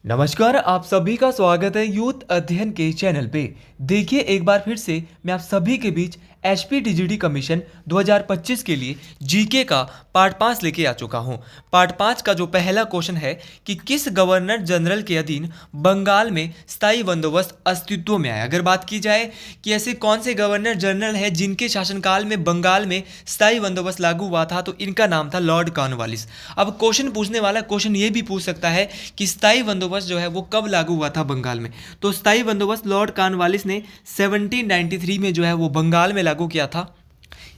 नमस्कार, आप सभी का स्वागत है यूथ अध्ययन के चैनल पे। देखिए, एक बार फिर से मैं आप सभी के बीच एचपीटीजीडी कमीशन 2025 के लिए जीके का पार्ट 5 लेके आ चुका हूँ। पार्ट 5 का जो पहला क्वेश्चन है कि किस गवर्नर जनरल के अधीन बंगाल में स्थायी बंदोबस्त अस्तित्व में आया। अगर बात की जाए कि ऐसे कौन से गवर्नर जनरल हैं जिनके शासनकाल में बंगाल में स्थायी बंदोबस्त लागू हुआ था, तो इनका नाम था लॉर्ड कॉर्नवालिस। अब क्वेश्चन पूछने वाला क्वेश्चन ये भी पूछ सकता है कि स्थायी बंदोबस्त जो है वो कब लागू हुआ था बंगाल में। तो स्थायी बंदोबस्त लॉर्ड कॉर्नवालिस ने 1793 में जो है वो बंगाल में लागू किया था।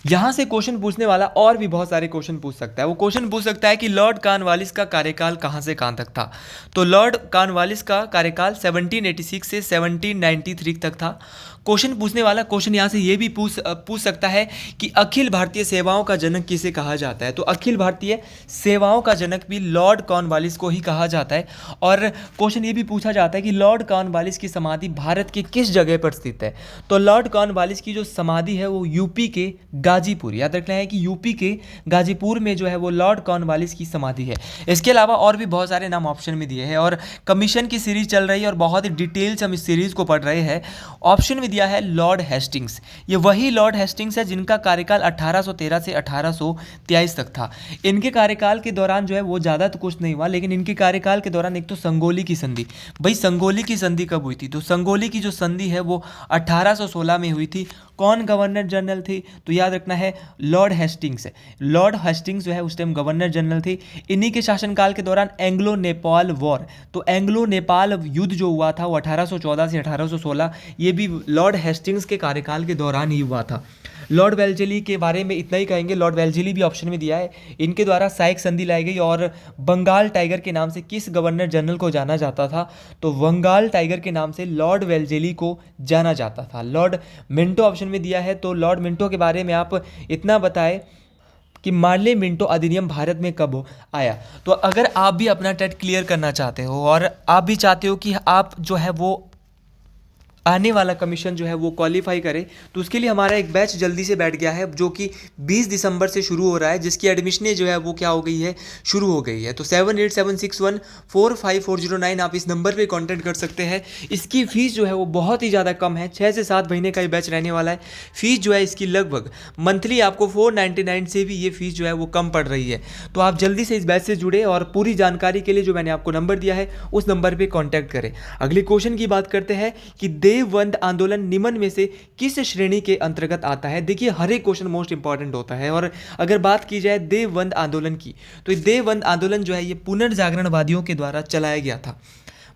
यहाँ से क्वेश्चन पूछने वाला और भी बहुत सारे क्वेश्चन पूछ सकता है। वो क्वेश्चन पूछ सकता है कि लॉर्ड कॉर्नवालिस का कार्यकाल कहाँ से कहाँ तक था। तो लॉर्ड कॉर्नवालिस का कार्यकाल 1786 से 1793 तक था। क्वेश्चन पूछने वाला क्वेश्चन यहाँ से ये भी पूछ सकता है कि अखिल भारतीय सेवाओं का जनक किसे कहा जाता है। तो अखिल भारतीय सेवाओं का जनक भी लॉर्ड कॉर्नवालिस को ही कहा जाता है। और क्वेश्चन ये भी पूछा जाता है कि लॉर्ड कॉर्नवालिस की समाधि भारत के किस जगह पर स्थित है। तो लॉर्ड कॉर्नवालिस की जो समाधि है वो यूपी के गाजीपुर, याद रखना है कि यूपी के गाजीपुर में जो है वो लॉर्ड कॉर्नवालिस की समाधि है। इसके अलावा और भी बहुत सारे नाम ऑप्शन में दिए हैं और कमीशन की सीरीज चल रही है और बहुत ही डिटेल से हम इस सीरीज को पढ़ रहे हैं। ऑप्शन में दिया है लॉर्ड हेस्टिंग्स। ये वही लॉर्ड हेस्टिंग्स है जिनका कार्यकाल 1813 से 1823 तक था। इनके कार्यकाल के दौरान जो है वो ज़्यादा तो कुछ नहीं हुआ, लेकिन इनके कार्यकाल के दौरान एक तो संगोली की संधि। भाई संगोली की संधि कब हुई थी? तो संगोली की जो संधि है वो 1816 में हुई थी। कौन गवर्नर जनरल थी? तो याद रखना है लॉर्ड हेस्टिंग्स है। लॉर्ड हेस्टिंग्स जो है उस टाइम गवर्नर जनरल थे। इन्हीं के शासनकाल के दौरान एंग्लो नेपाल वॉर, तो एंग्लो नेपाल युद्ध जो हुआ था वो 1814 से 1816, ये भी लॉर्ड हेस्टिंग्स के कार्यकाल के दौरान ही हुआ था। लॉर्ड वेल्लेस्ली के बारे में इतना ही कहेंगे। लॉर्ड वेल्लेस्ली भी ऑप्शन में दिया है। इनके द्वारा साइक संधि लाई गई और बंगाल टाइगर के नाम से किस गवर्नर जनरल को जाना जाता था? तो बंगाल टाइगर के नाम से लॉर्ड वेल्लेस्ली को जाना जाता था। लॉर्ड मिंटो ऑप्शन में दिया है। तो लॉर्ड मिंटो के बारे में आप इतना बताएं कि मार्ले मिंटो अधिनियम भारत में कब आया। तो अगर आप भी अपना टेट क्लियर करना चाहते हो और आप भी चाहते हो कि आप जो है वो आने वाला कमीशन जो है वो क्वालिफाई करे, तो उसके लिए हमारा एक बैच जल्दी से बैठ गया है जो कि 20 दिसंबर से शुरू हो रहा है, जिसकी एडमिशनें जो है वो क्या हो गई है, शुरू हो गई है। तो 7876145409 आप इस नंबर पे कांटेक्ट कर सकते हैं। इसकी फ़ीस जो है वो बहुत ही ज़्यादा कम है। 6 से 7 महीने का ये बैच रहने वाला है। फ़ीस जो है इसकी लगभग मंथली आपको 499 से भी ये फ़ीस जो है वो कम पड़ रही है। तो आप जल्दी से इस बैच से जुड़े और पूरी जानकारी के लिए जो मैंने आपको नंबर दिया है उस नंबर पर कॉन्टैक्ट करें। अगले क्वेश्चन की बात करते हैं कि देवबंद आंदोलन निम्न में से किस श्रेणी के अंतर्गत आता है। देखिए, हर एक क्वेश्चन मोस्ट इंपॉर्टेंट होता है और अगर बात की जाए देवबंद आंदोलन की, तो ये देवबंद आंदोलन जो है ये पुनर्जागरणवादियों के द्वारा चलाया गया था।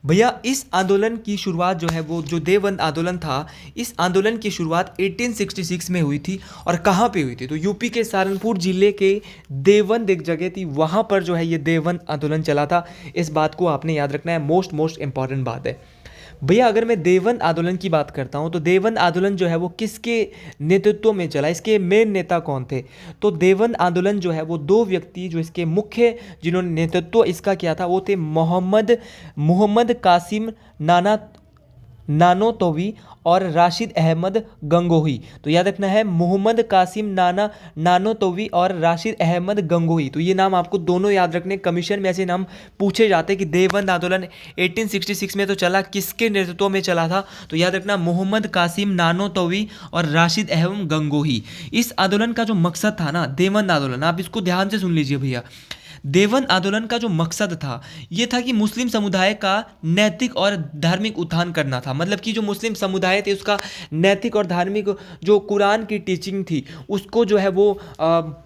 भैया, इस आंदोलन की शुरुआत जो है वो जो देवबंद आंदोलन था, इस आंदोलन की शुरुआत 1866 में हुई थी। और कहाँ पे हुई थी? तो यूपी के सहारनपुर जिले के देवबंद एक जगह थी, वहाँ पर जो है ये देवबंद आंदोलन चला था। इस बात को आपने याद रखना है, मोस्ट इंपॉर्टेंट बात है। भैया, अगर मैं देवबंद आंदोलन की बात करता हूँ तो देवबंद आंदोलन जो है वो किसके नेतृत्व में चला, इसके मेन नेता कौन थे? तो देवबंद आंदोलन जो है वो दो व्यक्ति जो इसके मुख्य जिन्होंने नेतृत्व इसका किया था वो थे मोहम्मद कासिम नानोतवी और राशिद अहमद गंगोही। तो याद रखना है मोहम्मद कासिम नानोतवी और राशिद अहमद गंगोही। तो ये नाम आपको दोनों याद रखने। कमीशन में ऐसे नाम पूछे जाते हैं कि देवबंद आंदोलन 1866 में तो चला, किसके नेतृत्व में चला था? तो याद रखना मोहम्मद कासिम नानोतवी और राशिद अहमद गंगोही। इस आंदोलन का जो मकसद था ना, देवबंद आंदोलन, आप इसको ध्यान से सुन लीजिए भैया। देवबंद आंदोलन का जो मकसद था ये था कि मुस्लिम समुदाय का नैतिक और धार्मिक उत्थान करना था। मतलब कि जो मुस्लिम समुदाय थे उसका नैतिक और धार्मिक जो कुरान की टीचिंग थी उसको जो है वो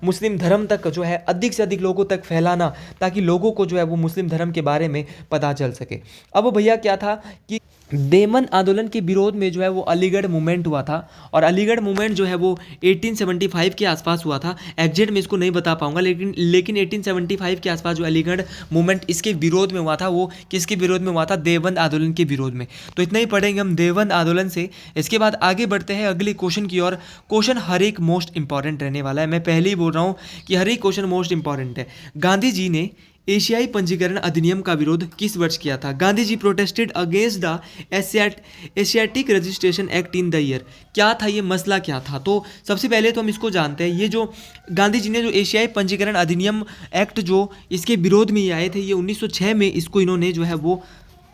मुस्लिम धर्म तक जो है अधिक से अधिक लोगों तक फैलाना, ताकि लोगों को जो है वो मुस्लिम धर्म के बारे में पता चल सके। अब भैया क्या था कि देवबंद आंदोलन के विरोध में जो है वो अलीगढ़ मूवमेंट हुआ था। और अलीगढ़ मूवमेंट जो है वो 1875 के आसपास हुआ था। एग्जैक्ट मैं इसको नहीं बता पाऊंगा, लेकिन 1875 के आसपास जो अलीगढ़ मूवमेंट इसके विरोध में हुआ था, वो किसके विरोध में हुआ था? देवबंद आंदोलन के विरोध में। तो इतना ही पढ़ेंगे हम देवबंद आंदोलन से। इसके बाद आगे बढ़ते हैं अगले क्वेश्चन की ओर। क्वेश्चन हर एक मोस्ट इंपॉर्टेंट रहने वाला है। मैं पहले ही बोल रहा हूँ कि हर एक क्वेश्चन मोस्ट इंपॉर्टेंट है। गांधी जी ने एशियाई पंजीकरण अधिनियम का विरोध किस वर्ष किया था? Gandhi ji protested against the Asiatic registration act in the year. क्या था ये मसला, क्या था? तो सबसे पहले तो हम इसको जानते हैं। ये जो गांधी जी ने जो एशियाई पंजीकरण अधिनियम एक्ट जो इसके विरोध में ये आए थे, ये 1906 में इसको इन्होंने जो है वो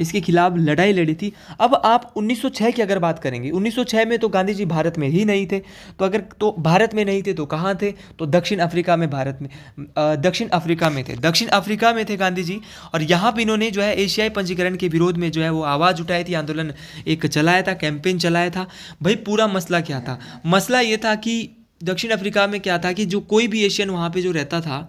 इसके खिलाफ लड़ाई लड़ी थी। अब आप 1906 की अगर बात करेंगे, 1906 में तो गांधी जी भारत में ही नहीं थे। तो अगर तो भारत में नहीं थे तो कहाँ थे? तो दक्षिण अफ्रीका में, दक्षिण अफ्रीका में थे, दक्षिण अफ्रीका में थे गांधी जी। और यहाँ पे इन्होंने जो है एशियाई पंजीकरण के विरोध में जो है वो आवाज़ उठाई थी, आंदोलन एक चलाया था, कैंपेन चलाया था। भाई पूरा मसला क्या था? मसला ये था कि दक्षिण अफ्रीका में क्या था कि जो कोई भी एशियन वहाँ पे जो रहता था,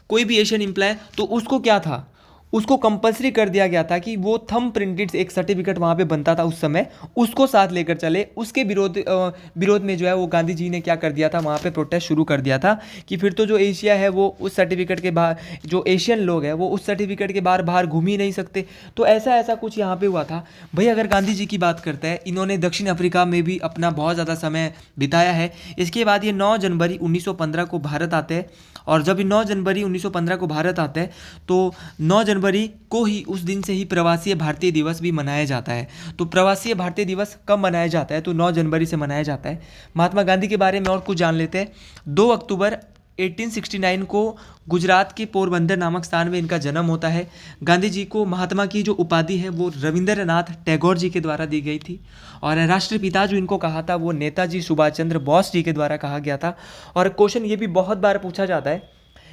कोई भी एशियन एम्प्लॉय, तो उसको क्या था, उसको कंपलसरी कर दिया गया था कि वो थंब प्रिंटेड एक सर्टिफिकेट वहाँ पे बनता था उस समय, उसको साथ लेकर चले। उसके विरोध में जो है वो गांधी जी ने क्या कर दिया था, वहाँ पे प्रोटेस्ट शुरू कर दिया था कि फिर तो जो एशिया है वो उस सर्टिफिकेट के बाहर, जो एशियन लोग हैं वो उस सर्टिफिकेट के बाहर घूम ही नहीं सकते। तो ऐसा ऐसा कुछ यहाँ पे हुआ था। भाई अगर गांधी जी की बात करते हैं, इन्होंने दक्षिण अफ्रीका में भी अपना बहुत ज़्यादा समय बिताया है। इसके बाद ये 9 जनवरी 1915 को भारत आते हैं। और जब 9 जनवरी 1915 को भारत आते हैं तो 9 जनवरी को ही, उस दिन से ही प्रवासी भारतीय दिवस भी मनाया जाता है। तो प्रवासी भारतीय दिवस कब मनाया जाता है? तो 9 जनवरी से मनाया जाता है। महात्मा गांधी के बारे में और कुछ जान लेते हैं। 2 अक्टूबर 1869 को गुजरात के पोरबंदर नामक स्थान में इनका जन्म होता है। गांधी जी को महात्मा की जो उपाधि है वो रविंद्रनाथ टैगोर जी के द्वारा दी गई थी। और राष्ट्रपिता जो इनको कहा था वो नेताजी सुभाष चंद्र बोस जी के द्वारा कहा गया था। और क्वेश्चन ये भी बहुत बार पूछा जाता है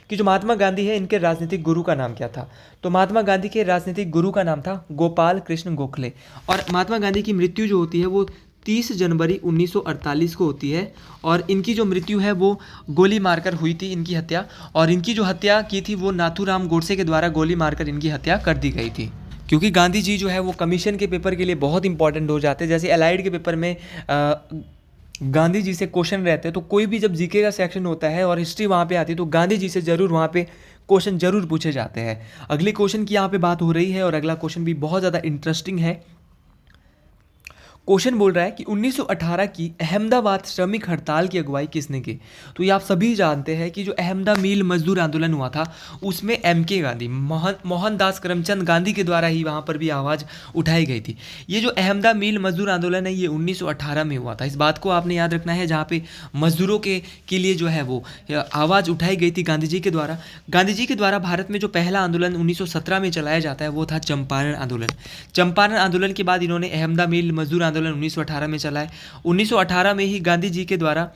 कि जो महात्मा गांधी है, इनके राजनीतिक गुरु का नाम क्या था? तो महात्मा गांधी के राजनीतिक गुरु का नाम था गोपाल कृष्ण गोखले। और महात्मा गांधी की मृत्यु जो होती है वो 30 जनवरी 1948 को होती है। और इनकी जो मृत्यु है वो गोली मारकर हुई थी, इनकी हत्या। और इनकी जो हत्या की थी वो नाथूराम गोडसे के द्वारा गोली मारकर इनकी हत्या कर दी गई थी। क्योंकि गांधी जी जो है वो कमीशन के पेपर के लिए बहुत इंपॉर्टेंट हो जाते हैं। जैसे एलाइड के पेपर में गांधी जी से क्वेश्चन रहते हैं, तो कोई भी जब जीके का सेक्शन होता है और हिस्ट्री वहाँ पे आती है तो गांधी जी से ज़रूर वहाँ पे क्वेश्चन जरूर पूछे जाते हैं। अगले क्वेश्चन की यहाँ पे बात हो रही है और अगला क्वेश्चन भी बहुत ज़्यादा इंटरेस्टिंग है। क्वेश्चन बोल रहा है कि 1918 की अहमदाबाद श्रमिक हड़ताल की अगुवाई किसने की? तो ये आप सभी जानते हैं कि जो अहमदा मील मजदूर आंदोलन हुआ था उसमें एमके गांधी, मोहनदास करमचंद गांधी के द्वारा ही वहाँ पर भी आवाज़ उठाई गई थी। ये जो अहमदा मील मजदूर आंदोलन है ये 1918 में हुआ था। इस बात को आपने याद रखना है, जहाँ पे मजदूरों के लिए जो है वो आवाज़ उठाई गई थी गांधी जी के द्वारा। गांधी जी के द्वारा भारत में जो पहला आंदोलन 1917 में चलाया जाता है वो था चंपारण आंदोलन। चंपारण आंदोलन के बाद इन्होंने अहमदा मील मजदूर आंदोलन 1918 में चला है। 1918 में ही गांधी जी के द्वारा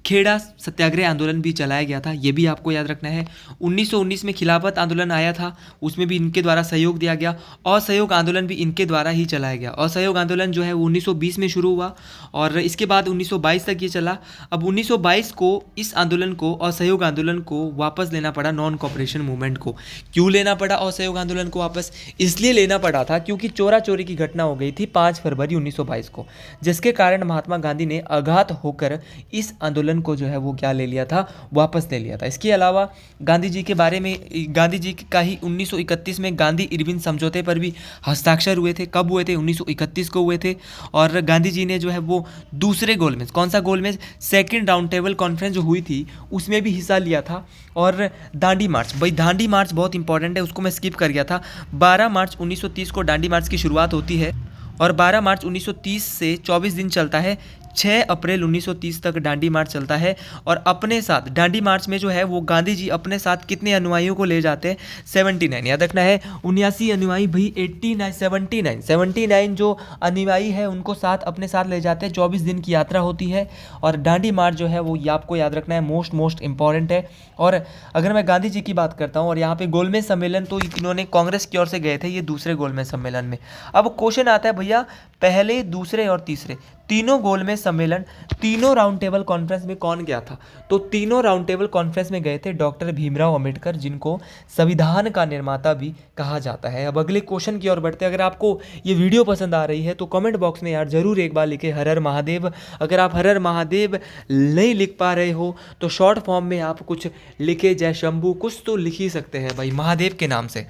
खेड़ा सत्याग्रह आंदोलन भी चलाया गया था, ये भी आपको याद रखना है। 1919 में खिलाफत आंदोलन आया था, उसमें भी इनके द्वारा सहयोग दिया गया। असहयोग आंदोलन भी इनके द्वारा ही चलाया गया। असहयोग आंदोलन जो है वो 1920 में शुरू हुआ और इसके बाद 1922 तक ये चला। अब 1922 को इस आंदोलन को, असहयोग आंदोलन को वापस लेना पड़ा नॉन कॉपरेशन मूवमेंट को। क्यों लेना पड़ा असहयोग आंदोलन को वापस? इसलिए लेना पड़ा था क्योंकि चोरा चोरी की घटना हो गई थी 5 फरवरी 1922 को, जिसके कारण महात्मा गांधी ने आघात होकर इस आंदोलन को जो है वो क्या ले लिया था, वापस ले लिया था। इसके अलावा गांधी जी के बारे में, गांधी जी का ही 1931 में गांधी इरविन समझौते पर भी हस्ताक्षर हुए थे। कब हुए थे? 1931 को हुए थे। और गांधी जी ने जो है वो दूसरे गोलमेज, कौन सा गोलमेज? सेकंड राउंड टेबल कॉन्फ्रेंस जो हुई थी उसमें भी हिस्सा लिया था। और दांडी मार्च, भाई दांडी मार्च बहुत इंपॉर्टेंट है, उसको मैं स्किप कर गया था। 12 मार्च 1930 को दांडी मार्च की शुरुआत होती है और 12 मार्च 1930 से 24 दिन चलता है। 6 अप्रैल 1930 तक दांडी मार्च चलता है। और अपने साथ दांडी मार्च में जो है वो गांधी जी अपने साथ कितने अनुयायियों को ले जाते हैं? 79। याद रखना है 79 अनुयायी, भाई 79 जो अनुयायी है उनको साथ अपने साथ ले जाते हैं। 24 दिन की यात्रा होती है और दांडी मार्च जो है वो आपको याद रखना है, मोस्ट इंपॉर्टेंट है। और अगर मैं गांधी जी की बात करता हूँ और यहाँ पे गोलमेज सम्मेलन तो इन्होंने कांग्रेस की ओर से गए थे, ये दूसरे गोलमेज सम्मेलन में। अब क्वेश्चन आता है भैया, पहले, दूसरे और तीसरे तीनों गोलमेज सम्मेलन, तीनों राउंड टेबल कॉन्फ्रेंस में कौन गया था? तो तीनों राउंड टेबल कॉन्फ्रेंस में गए थे डॉक्टर भीमराव अंबेडकर, जिनको संविधान का निर्माता भी कहा जाता है। अब अगले क्वेश्चन की ओर बढ़ते हैं। अगर आपको ये वीडियो पसंद आ रही है तो कमेंट बॉक्स में यार जरूर एक बार लिखे हर हर महादेव। अगर आप हर हर महादेव नहीं लिख पा रहे हो तो शॉर्ट फॉर्म में आप कुछ लिखे, जय शंभू, कुछ तो लिख ही सकते हैं भाई महादेव के नाम से।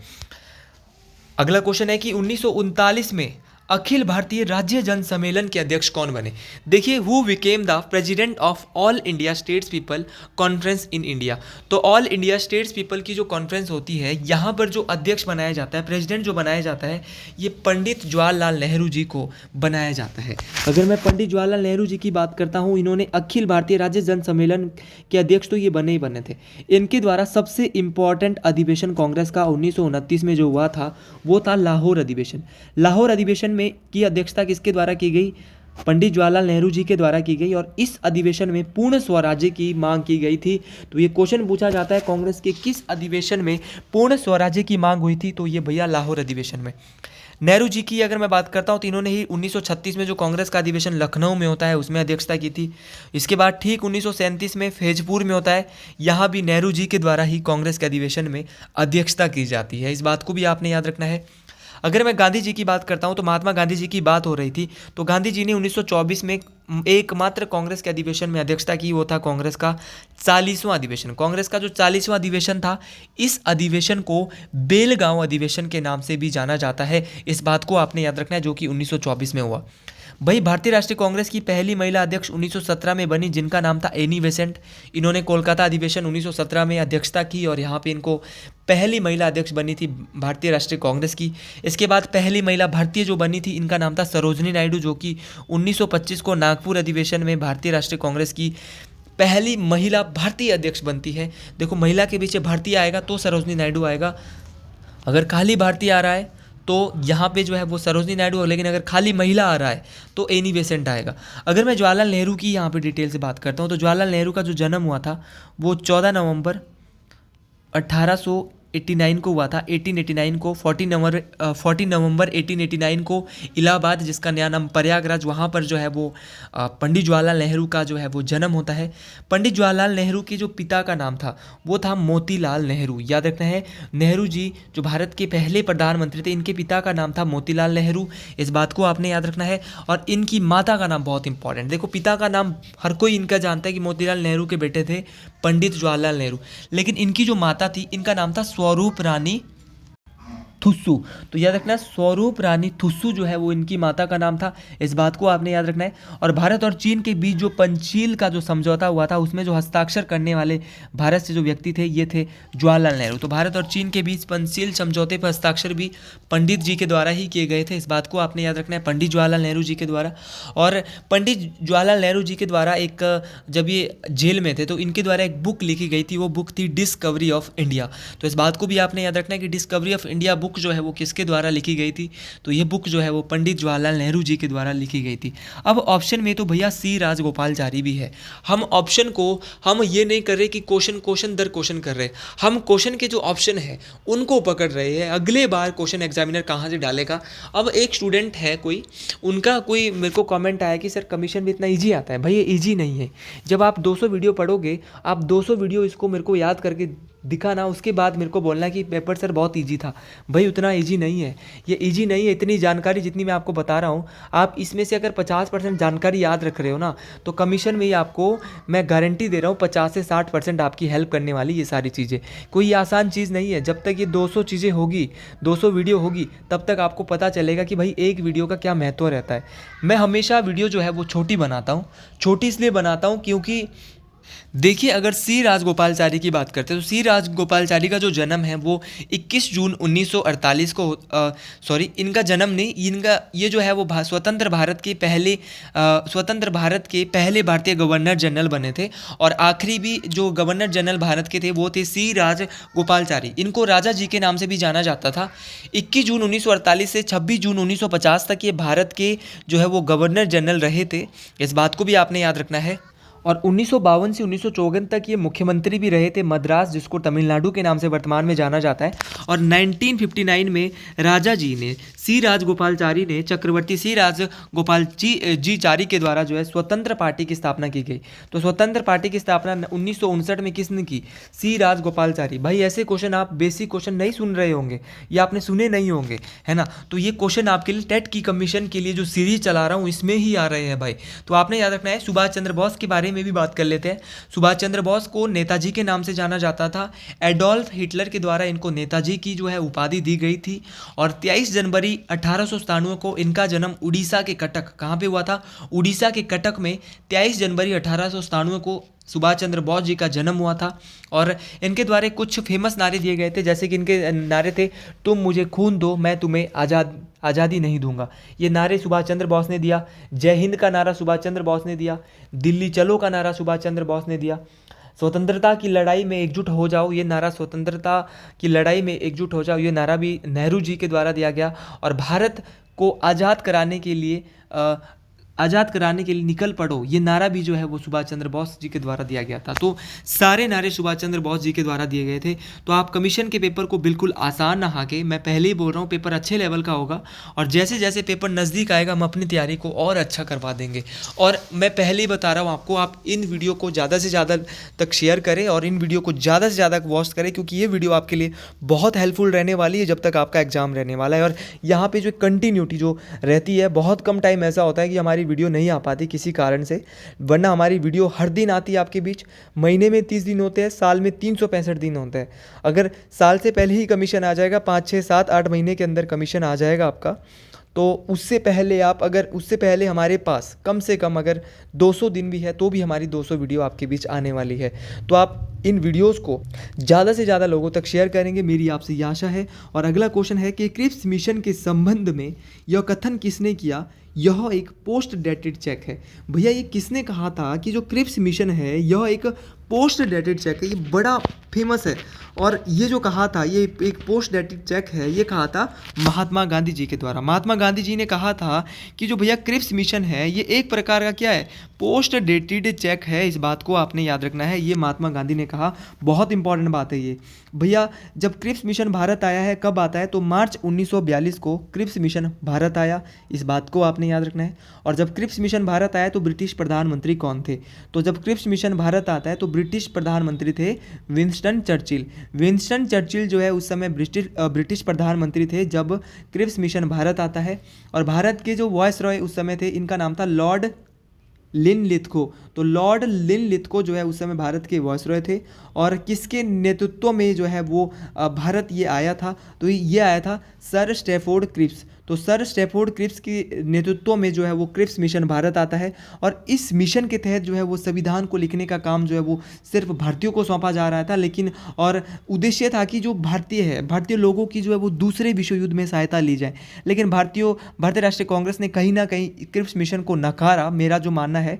अगला क्वेश्चन है कि 1939 में अखिल भारतीय राज्य जन सम्मेलन के अध्यक्ष कौन बने? देखिए, who became the president of all India states people conference in India. तो ऑल इंडिया स्टेट्स पीपल की जो कॉन्फ्रेंस होती है, यहाँ पर जो अध्यक्ष बनाया जाता है, प्रेसिडेंट जो बनाया जाता है, ये पंडित जवाहरलाल नेहरू जी को बनाया जाता है। अगर मैं पंडित जवाहरलाल नेहरू जी की बात करता हूँ, इन्होंने अखिल भारतीय राज्य जन सम्मेलन के अध्यक्ष तो ये बने ही बने थे। इनके द्वारा सबसे इम्पॉर्टेंट अधिवेशन कांग्रेस का 1929 में जो हुआ था, वो था लाहौर अधिवेशन। लाहौर अधिवेशन में की अध्यक्षता किसके द्वारा की गई? पंडित जवाहरलाल नेहरू जी के द्वारा की गई, और इस अधिवेशन में पूर्ण स्वराज्य की मांग की गई थी। तो ये क्वेश्चन पूछा जाता है, कांग्रेस के किस अधिवेशन में पूर्ण स्वराज्य की मांग हुई थी? तो ये भैया लाहौर अधिवेशन में। नेहरू जी की अगर मैं बात करता हूँ, तो इन्होंने ही 1936 में जो कांग्रेस का अधिवेशन लखनऊ में होता है, उसमें अध्यक्षता की थी। इसके बाद ठीक 1937 में फैजपुर में होता है, यहाँ भी नेहरू जी के द्वारा ही कांग्रेस के अधिवेशन में अध्यक्षता की जाती है। इस बात को भी आपने याद रखना है। अगर मैं गांधी जी की बात करता हूं, तो महात्मा गांधी जी की बात हो रही थी, तो गांधी जी ने 1924 में एकमात्र कांग्रेस के अधिवेशन में अध्यक्षता की, वो था कांग्रेस का 40वां अधिवेशन। कांग्रेस का जो 40वां अधिवेशन था, इस अधिवेशन को बेलगांव अधिवेशन के नाम से भी जाना जाता है। इस बात को आपने याद रखना है, जो कि 1924 में हुआ। भाई, भारतीय राष्ट्रीय कांग्रेस की पहली महिला अध्यक्ष 1917 में बनी, जिनका नाम था एनी बेसेंट। इन्होंने कोलकाता अधिवेशन 1917 में अध्यक्षता की, और यहाँ पे इनको पहली महिला अध्यक्ष बनी थी भारतीय राष्ट्रीय कांग्रेस की। इसके बाद पहली महिला भारतीय जो बनी थी, इनका नाम था सरोजनी नायडू, जो कि 1925 को नागपुर अधिवेशन में भारतीय राष्ट्रीय कांग्रेस की पहली महिला भारतीय अध्यक्ष बनती है। देखो, महिला के पीछे भारतीय आएगा तो सरोजनी नायडू आएगा, अगर खाली भारतीय आ रहा है तो यहाँ पे जो है वो सरोजनी नायडू है, लेकिन अगर खाली महिला आ रहा है तो एनी बेसेंट आएगा। अगर मैं जवाहरलाल नेहरू की यहाँ पे डिटेल से बात करता हूँ, तो जवाहरलाल नेहरू का जो जन्म हुआ था, वो 14 नवंबर 1889 को हुआ था। 1889 को 14 नवंबर 1889 को इलाहाबाद, जिसका नया नाम प्रयागराज, वहाँ पर जो है वो पंडित जवाहरलाल नेहरू का जो है वो जन्म होता है। पंडित जवाहरलाल नेहरू के जो पिता का नाम था, वो था मोतीलाल नेहरू। याद रखना है, नेहरू जी जो भारत के पहले प्रधानमंत्री थे, इनके पिता का नाम था मोतीलाल नेहरू। इस बात को आपने याद रखना है। और इनकी माता का नाम बहुत इंपॉर्टेंट। देखो, पिता का नाम हर कोई इनका जानता है कि मोतीलाल नेहरू के बेटे थे पंडित जवाहरलाल नेहरू, लेकिन इनकी जो माता थी, इनका नाम था स्वरूप रानी थुस्सू। तो याद रखना, स्वरूप रानी थुस्सू जो है वो इनकी माता का नाम था। इस बात को आपने याद रखना है। और भारत और चीन के बीच जो पंचशील का जो समझौता हुआ था, उसमें जो हस्ताक्षर करने वाले भारत से जो व्यक्ति थे, ये थे जवाहरलाल नेहरू। तो भारत और चीन के बीच पंचशील समझौते पर हस्ताक्षर भी पंडित जी के द्वारा ही किए गए थे। इस बात को आपने याद रखना है, पंडित जवाहरलाल नेहरू जी के द्वारा। और पंडित जवाहरलाल नेहरू जी के द्वारा जब ये जेल में थे, तो इनके द्वारा एक बुक लिखी गई थी। वो बुक थी डिस्कवरी ऑफ इंडिया। तो इस बात को भी आपने याद रखना है कि डिस्कवरी ऑफ इंडिया बुक जो है वो किसके द्वारा लिखी गई थी? तो ये बुक जो है वो पंडित जवाहरलाल नेहरू जी के द्वारा लिखी गई थी। अब ऑप्शन में तो भैया सी राजगोपालचारी भी है। हम ऑप्शन को हम ये नहीं कर रहे कि क्वेश्चन दर क्वेश्चन कर रहे हैं, हम क्वेश्चन के जो ऑप्शन है उनको पकड़ रहे हैं। अगले बार क्वेश्चन एग्जामिनर कहाँ से डालेगा। अब एक स्टूडेंट है कोई मेरे को कमेंट आया कि सर कमीशन भी इतना ईजी आता है। भाई, ये ईजी नहीं है। जब आप 200 वीडियो पढ़ोगे, आप 200 वीडियो इसको मेरे को याद करके दिखाना, उसके बाद मेरे को बोलना कि पेपर सर बहुत इजी था। भाई, उतना इजी नहीं है, ये इजी नहीं है। इतनी जानकारी जितनी मैं आपको बता रहा हूँ, आप इसमें से अगर 50% जानकारी याद रख रहे हो ना, तो कमीशन में ही आपको मैं गारंटी दे रहा हूँ 50 से 60% आपकी हेल्प करने वाली ये सारी चीज़ें। कोई आसान चीज़ नहीं है। जब तक ये 200 चीज़ें होगी, 200 वीडियो होगी, तब तक आपको पता चलेगा कि भाई एक वीडियो का क्या महत्व रहता है। मैं हमेशा वीडियो जो है वो छोटी बनाता हूँ। छोटी इसलिए बनाता हूँ क्योंकि देखिए, अगर सी राजगोपालचारी की बात करते हैं, तो सी राजगोपालचारी का जो जन्म है वो 21 जून 1948 को इनका जन्म नहीं, इनका ये जो है वो स्वतंत्र भारत के पहले भारतीय गवर्नर जनरल बने थे। और आखिरी भी जो गवर्नर जनरल भारत के थे वो थे सी राजगोपालचारी। इनको राजा जी के नाम से भी जाना जाता था। 21 जून 1948 से 26 जून 1950 तक ये भारत के जो है वो गवर्नर जनरल रहे थे। इस बात को भी आपने याद रखना है। और 1952 से 1954 तक ये मुख्यमंत्री भी रहे थे मद्रास, जिसको तमिलनाडु के नाम से वर्तमान में जाना जाता है। और 1959 में राजा जी ने चक्रवर्ती सी राजगोपाल जी चारी के द्वारा जो है स्वतंत्र पार्टी की स्थापना की गई। तो स्वतंत्र पार्टी की स्थापना 1959 में किसने की? सी राजगोपालचारी। भाई, ऐसे क्वेश्चन आप बेसिक क्वेश्चन नहीं सुन रहे होंगे या आपने सुने नहीं होंगे, है ना। तो ये क्वेश्चन आपके लिए टेट की कमीशन के लिए जो सीरीज चला रहा हूँ इसमें ही आ रहे हैं भाई। तो आपने याद रखना है। सुभाष चंद्र बोस के बारे में में भी बात कर लेते हैं। सुभाष चंद्र बोस को नेताजी के नाम से जाना जाता था। एडोल्फ हिटलर के द्वारा इनको नेताजी की जो है उपाधि दी गई थी। और 23 जनवरी 1897 को इनका जन्म उड़ीसा के कटक, कहाँ पे हुआ था? उड़ीसा के कटक में 23 जनवरी 1897 को सुभाष चंद्र बोस जी का जन्म हुआ था। और इनके द्वारा कुछ फेमस नारे दिए गए थे, जैसे कि इनके नारे थे, तुम मुझे खून दो मैं तुम्हें आज़ादी नहीं दूंगा। ये नारे सुभाष चंद्र बोस ने दिया। जय हिंद का नारा सुभाष चंद्र बोस ने दिया। दिल्ली चलो का नारा सुभाष चंद्र बोस ने दिया। स्वतंत्रता की लड़ाई में एकजुट हो जाओ, ये नारा, स्वतंत्रता की लड़ाई में एकजुट हो जाओ, ये नारा भी नेहरू जी के द्वारा दिया गया। और भारत को आज़ाद कराने के लिए निकल पड़ो, ये नारा भी जो है वो सुभाष चंद्र बोस जी के द्वारा दिया गया था। तो सारे नारे सुभाष चंद्र बोस जी के द्वारा दिए गए थे। तो आप कमीशन के पेपर को बिल्कुल आसान ना हाके, मैं पहले ही बोल रहा हूँ पेपर अच्छे लेवल का होगा। और जैसे जैसे पेपर नज़दीक आएगा हम अपनी तैयारी को और अच्छा करवा देंगे। और मैं पहले ही बता रहा हूँ आपको, आप इन वीडियो को ज़्यादा से ज़्यादा तक शेयर करें और इन वीडियो को ज़्यादा से ज़्यादा वॉच करें, क्योंकि ये वीडियो आपके लिए बहुत हेल्पफुल रहने वाली है जब तक आपका एग्जाम रहने वाला है। और यहाँ पर जो कंटिन्यूटी जो रहती है, बहुत कम टाइम ऐसा होता है कि हमारी वीडियो नहीं आ पाती किसी कारण से, वरना हमारी वीडियो हर दिन आती है आपके बीच। महीने में 30 दिन होते हैं, साल में 365 दिन होते हैं। अगर साल से पहले ही कमीशन आ जाएगा, 5, 6, 7, 8 महीने के अंदर कमीशन आ जाएगा आपका, तो उससे पहले उससे पहले हमारे पास कम से कम अगर 200 दिन भी है तो भी हमारी 200 वीडियो आपके बीच आने वाली है। तो आप इन वीडियोस को ज़्यादा से ज़्यादा लोगों तक शेयर करेंगे, मेरी आपसे ये आशा है। और अगला क्वेश्चन है कि क्रिप्स मिशन के संबंध में यह कथन किसने किया? यह एक पोस्ट डेटेड चेक है। भैया ये किसने कहा था कि जो क्रिप्स मिशन है यह एक पोस्ट डेटेड चेक है? ये बड़ा फेमस है। और ये जो कहा था, ये एक पोस्ट डेटेड चेक है, ये कहा था महात्मा गांधी जी के द्वारा। महात्मा गांधी जी ने कहा था कि जो भैया क्रिप्स मिशन है ये एक प्रकार का क्या है? पोस्ट डेटेड चेक है। इस बात को आपने याद रखना है, ये महात्मा गांधी ने कहा। बहुत इंपॉर्टेंट बात है ये। भैया जब क्रिप्स मिशन भारत आया है, कब आता है? तो मार्च 1942 को क्रिप्स मिशन भारत आया, इस बात को आपने याद रखना है। और जब क्रिप्स मिशन भारत आया तो ब्रिटिश प्रधानमंत्री कौन थे? तो जब क्रिप्स मिशन भारत आता है तो ब्रिटिश प्रधानमंत्री थे विंस्टन चर्चिल। विंस्टन चर्चिल जो है उस समय ब्रिटिश प्रधानमंत्री थे जब क्रिप्स मिशन भारत आता है। और भारत के जो वॉइस रॉय उस समय थे, इनका नाम था लॉर्ड लिनलिथगो। तो लॉर्ड लिनलिथगो जो है उस समय भारत के वॉइसरॉय थे। और किसके नेतृत्व में जो है वो भारत ये आया था? तो ये आया था सर स्टैफोर्ड क्रिप्स। तो सर स्टैफोर्ड क्रिप्स के नेतृत्व में जो है वो क्रिप्स मिशन भारत आता है। और इस मिशन के तहत जो है वो संविधान को लिखने का काम जो है वो सिर्फ भारतीयों को सौंपा जा रहा था, लेकिन और उद्देश्य था कि जो भारतीय लोगों की जो है वो दूसरे विश्व युद्ध में सहायता ली जाए। लेकिन भारतीय राष्ट्रीय कांग्रेस ने कहीं ना कहीं क्रिप्स मिशन को नकारा, मेरा जो मानना है।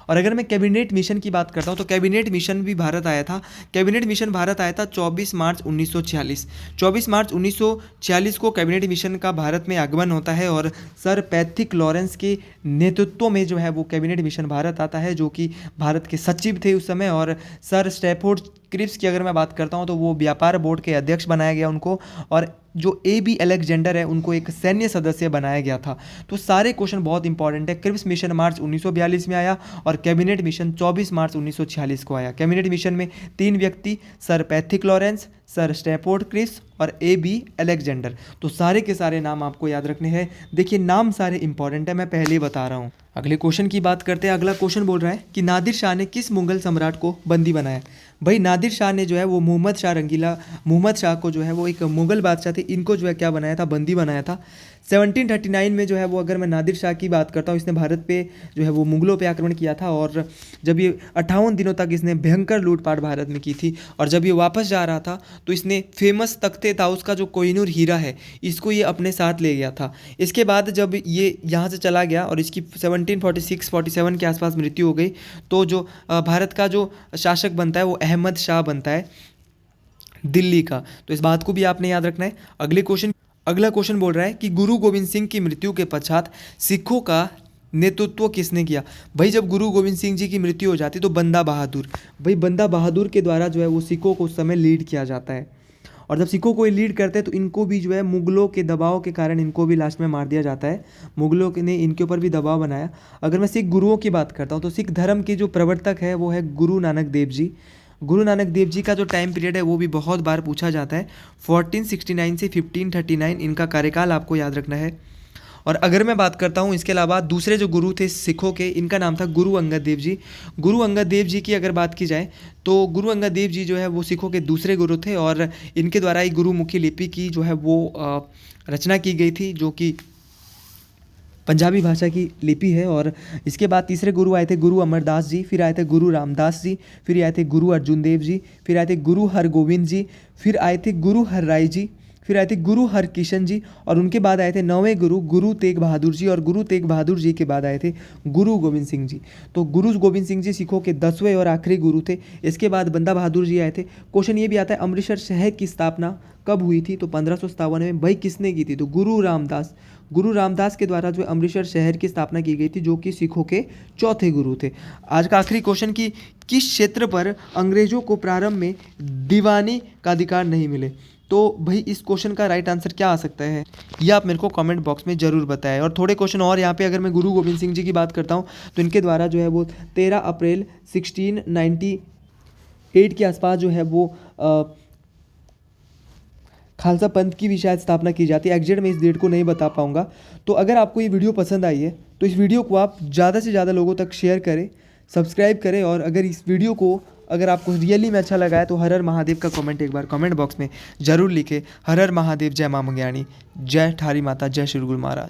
और अगर मैं कैबिनेट मिशन की बात करता हूँ तो कैबिनेट मिशन भी भारत आया था। कैबिनेट मिशन भारत आया था 24 मार्च 1946। 24 मार्च 1946 को कैबिनेट मिशन का भारत में आगमन होता है। और सर पैथिक लॉरेंस के नेतृत्व में जो है वो कैबिनेट मिशन भारत आता है, जो कि भारत के सचिव थे उस समय। और सर स्टैफोर्ड क्रिप्स की अगर मैं बात करता हूँ तो वो व्यापार बोर्ड के अध्यक्ष बनाया गया उनको। और जो A.B. अलेक्जेंडर है उनको एक सैन्य सदस्य बनाया गया था। तो सारे क्वेश्चन बहुत इंपॉर्टेंट है। क्रिप्स मिशन मार्च 1942 में आया और कैबिनेट मिशन 24 मार्च 1946 को आया। कैबिनेट मिशन में 3 व्यक्ति, sir Pethick Lawrence, sir Stafford Cripps और A.B. अलेक्जेंडर। तो सारे के सारे नाम आपको याद रखने हैं। देखिए नाम सारे इंपॉर्टेंट है, मैं पहले ही बता रहा हूँ। अगले क्वेश्चन की बात करते हैं। अगला क्वेश्चन बोल रहा है कि नादिर शाह ने किस मुगल सम्राट को बंदी बनाया? भाई नादिर शाह ने जो है वो मोहम्मद शाह को जो है वो एक मुगल बादशाह थे, इनको जो है क्या बनाया था? बंदी बनाया था। 1739 में जो है वो, अगर मैं नादिर शाह की बात करता हूँ, इसने भारत पे जो है वो मुगलों पे आक्रमण किया था। और जब ये 58 दिनों तक इसने भयंकर लूटपाट भारत में की थी। और जब ये वापस जा रहा था तो इसने फेमस तख्ते ताउस का जो कोहिनूर हीरा है, इसको ये अपने साथ ले गया था। इसके बाद जब ये यहाँ से चला गया और इसकी 1746-47 के आसपास मृत्यु हो गई, तो जो भारत का जो शासक बनता है वो अहमद शाह बनता है दिल्ली का। तो इस बात को भी आपने याद रखना है। अगला क्वेश्चन बोल रहा है कि गुरु गोविंद सिंह की मृत्यु के पश्चात सिखों का नेतृत्व किसने किया? भाई जब गुरु गोविंद सिंह जी की मृत्यु हो जाती तो बंदा बहादुर के द्वारा जो है वो सिखों को उस समय लीड किया जाता है। और जब सिखों को लीड करते हैं तो इनको भी जो है मुगलों के दबाव के कारण इनको भी लास्ट में मार दिया जाता है। मुगलों ने इनके ऊपर भी दबाव बनाया। अगर मैं सिख गुरुओं की बात करता हूँ तो सिख धर्म के जो प्रवर्तक है वो है गुरु नानक देव जी। गुरु नानक देव जी का जो टाइम पीरियड है वो भी बहुत बार पूछा जाता है। 1469 से 1539 इनका कार्यकाल आपको याद रखना है। और अगर मैं बात करता हूँ इसके अलावा दूसरे जो गुरु थे सिखों के, इनका नाम था गुरु अंगद देव जी। गुरु अंगद देव जी की अगर बात की जाए तो गुरु अंगद देव जी जो है वो सिखों के दूसरे गुरु थे और इनके द्वारा ही गुरुमुखी लिपि की जो है वो रचना की गई थी, जो कि पंजाबी भाषा की लिपि है। और इसके बाद तीसरे गुरु आए थे गुरु अमरदास जी, फिर आए थे गुरु रामदास जी, फिर आए थे गुरु अर्जुन देव जी, फिर आए थे गुरु हरगोविंद जी, फिर आए थे गुरु हरराय जी, फिर आए थे गुरु हरकिशन जी, और उनके बाद आए थे नौवें गुरु गुरु तेग बहादुर जी, और गुरु तेग बहादुर जी के बाद आए थे गुरु गोविंद सिंह जी। तो गुरु गोविंद सिंह जी सिखों के 10वें और आखिरी गुरु थे। इसके बाद बंदा बहादुर जी आए थे। क्वेश्चन ये भी आता है अमृतसर शहर की स्थापना कब हुई थी, तो 1557 में। भाई किसने की थी, तो गुरु रामदास के द्वारा जो अमृतसर शहर की स्थापना की गई थी, जो कि सिखों के चौथे गुरु थे। आज का आखिरी क्वेश्चन कि किस क्षेत्र पर अंग्रेजों को प्रारंभ में दीवानी का अधिकार नहीं मिले, तो भाई इस क्वेश्चन का राइट आंसर क्या आ सकता है, ये आप मेरे को कमेंट बॉक्स में ज़रूर बताएं। और थोड़े क्वेश्चन और यहाँ पे अगर मैं गुरु गोविंद सिंह जी की बात करता हूँ तो इनके द्वारा जो है वो 13 अप्रैल 1698 के आसपास जो है वो खालसा पंथ की भी शायद स्थापना की जाती है। एग्जैक्ट मैं इस डेट को नहीं बता पाऊंगा। तो अगर आपको ये वीडियो पसंद आई है तो इस वीडियो को आप ज़्यादा से ज़्यादा लोगों तक शेयर करें, सब्सक्राइब करें, और अगर इस वीडियो को अगर आपको रियली में अच्छा लगा है तो हर हर महादेव का कमेंट एक बार कमेंट बॉक्स में ज़रूर लिखें। हर हर महादेव, जय मां मंगयाणी, जय ठारी माता, जय श्री गुरु महाराज।